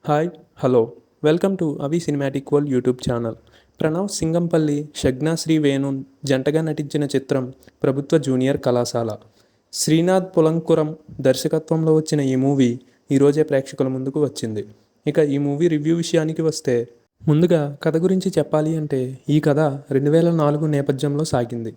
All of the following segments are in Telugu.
Hi hello welcome to Avi cinematic world YouTube channel. Pranav Singampalli, Shagnasri వేణున్ జంటగా నటించిన చిత్రం ప్రభుత్వ జూనియర్ కళాశాల. శ్రీనాథ్ పులంకురం దర్శకత్వంలో వచ్చిన ఈ మూవీ ఈరోజే ప్రేక్షకుల ముందుకు వచ్చింది. ఇక ఈ మూవీ రివ్యూ విషయానికి వస్తే, ముందుగా కథ గురించి చెప్పాలి అంటే ఈ కథ 2004 నేపథ్యంలో సాగింది.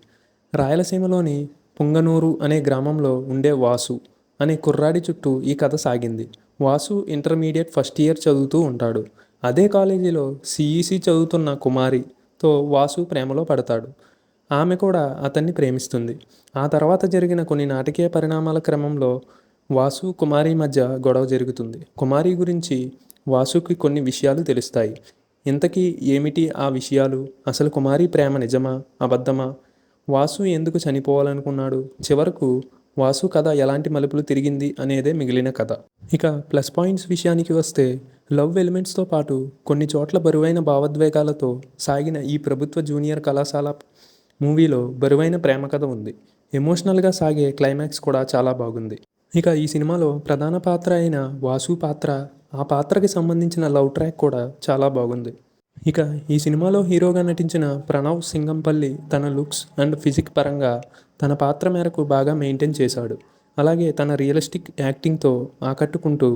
రాయలసీమలోని పుంగనూరు అనే గ్రామంలో ఉండే వాసు అనే కుర్రాడి చుట్టూ ఈ కథ సాగింది. వాసు ఇంటర్మీడియట్ ఫస్ట్ ఇయర్ చదువుతూ ఉంటాడు. అదే కాలేజీలో సిఈసి చదువుతున్న కుమారితో వాసు ప్రేమలో పడతాడు. ఆమె కూడా అతన్ని ప్రేమిస్తుంది. ఆ తర్వాత జరిగిన కొన్ని నాటకీయ పరిణామాల క్రమంలో వాసు కుమారి మధ్య గొడవ జరుగుతుంది. కుమారి గురించి వాసుకి కొన్ని విషయాలు తెలుస్తాయి. ఇంతకీ ఏమిటి ఆ విషయాలు? అసలు కుమారి ప్రేమ నిజమా, అబద్ధమా? వాసు ఎందుకు చనిపోవాలనుకున్నాడు? చివరకు వాసు కథ ఎలాంటి మలుపులు తిరిగింది అనేదే మిగిలిన కథ. ఇక ప్లస్ పాయింట్స్ విషయానికి వస్తే, లవ్ ఎలిమెంట్స్తో పాటు కొన్ని చోట్ల బరువైన భావోద్వేగాలతో సాగిన ఈ ప్రభుత్వ జూనియర్ కళాశాల మూవీలో బరువైన ప్రేమ కథ ఉంది. ఎమోషనల్గా సాగే క్లైమాక్స్ కూడా చాలా బాగుంది. ఇక ఈ సినిమాలో ప్రధాన పాత్ర అయిన వాసు పాత్ర, ఆ పాత్రకి సంబంధించిన లవ్ ట్రాక్ కూడా చాలా బాగుంది. ఇక ఈ సినిమాలో హీరోగా నటించిన ప్రణవ్ సింగంపల్లి తన లుక్స్ అండ్ ఫిజిక్ పరంగా తన పాత్ర మేరకు బాగా మెయింటైన్ చేశాడు. అలాగే తన రియలిస్టిక్ యాక్టింగ్తో ఆకట్టుకుంటూ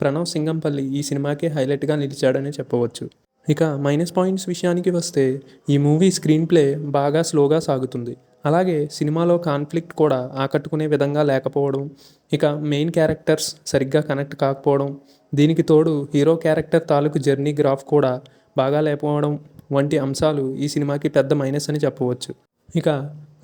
ప్రణవ్ సింగంపల్లి ఈ సినిమాకే హైలైట్గా నిలిచాడని చెప్పవచ్చు. ఇక మైనస్ పాయింట్స్ విషయానికి వస్తే, ఈ మూవీ స్క్రీన్ ప్లే బాగా స్లోగా సాగుతుంది. అలాగే సినిమాలో కాన్ఫ్లిక్ట్ కూడా ఆకట్టుకునే విధంగా లేకపోవడం, ఇక మెయిన్ క్యారెక్టర్స్ సరిగ్గా కనెక్ట్ కాకపోవడం, దీనికి తోడు హీరో క్యారెక్టర్ తాలూకు జర్నీ గ్రాఫ్ కూడా బాగా లేకపోవడం వంటి అంశాలు ఈ సినిమాకి పెద్ద మైనస్ అని చెప్పవచ్చు. ఇక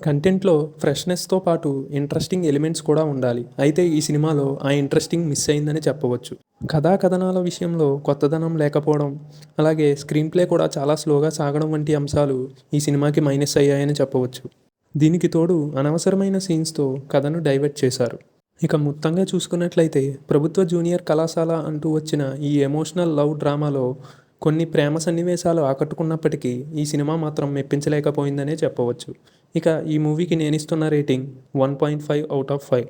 కంటెంట్లో ఫ్రెష్నెస్తో పాటు ఇంట్రెస్టింగ్ ఎలిమెంట్స్ కూడా ఉండాలి. అయితే ఈ సినిమాలో ఆ ఇంట్రెస్టింగ్ మిస్ అయిందని చెప్పవచ్చు. కథా కథనాల విషయంలో కొత్తదనం లేకపోవడం, అలాగే స్క్రీన్ ప్లే కూడా చాలా స్లోగా సాగడం వంటి అంశాలు ఈ సినిమాకి మైనస్ అయ్యాయని చెప్పవచ్చు. దీనికి తోడు అనవసరమైన సీన్స్తో కథను డైవర్ట్ చేశారు. ఇక మొత్తంగా చూసుకున్నట్లయితే, ప్రభుత్వ జూనియర్ కళాశాల అంటూ వచ్చిన ఈ ఎమోషనల్ లవ్ డ్రామాలో కొన్ని ప్రేమ సన్నివేశాలు ఆకట్టుకున్నప్పటికీ ఈ సినిమా మాత్రం మెప్పించలేకపోయిందనే చెప్పవచ్చు. ఇక ఈ మూవీకి నేను ఇస్తున్న రేటింగ్ 1.5 అవుట్ ఆఫ్ 5.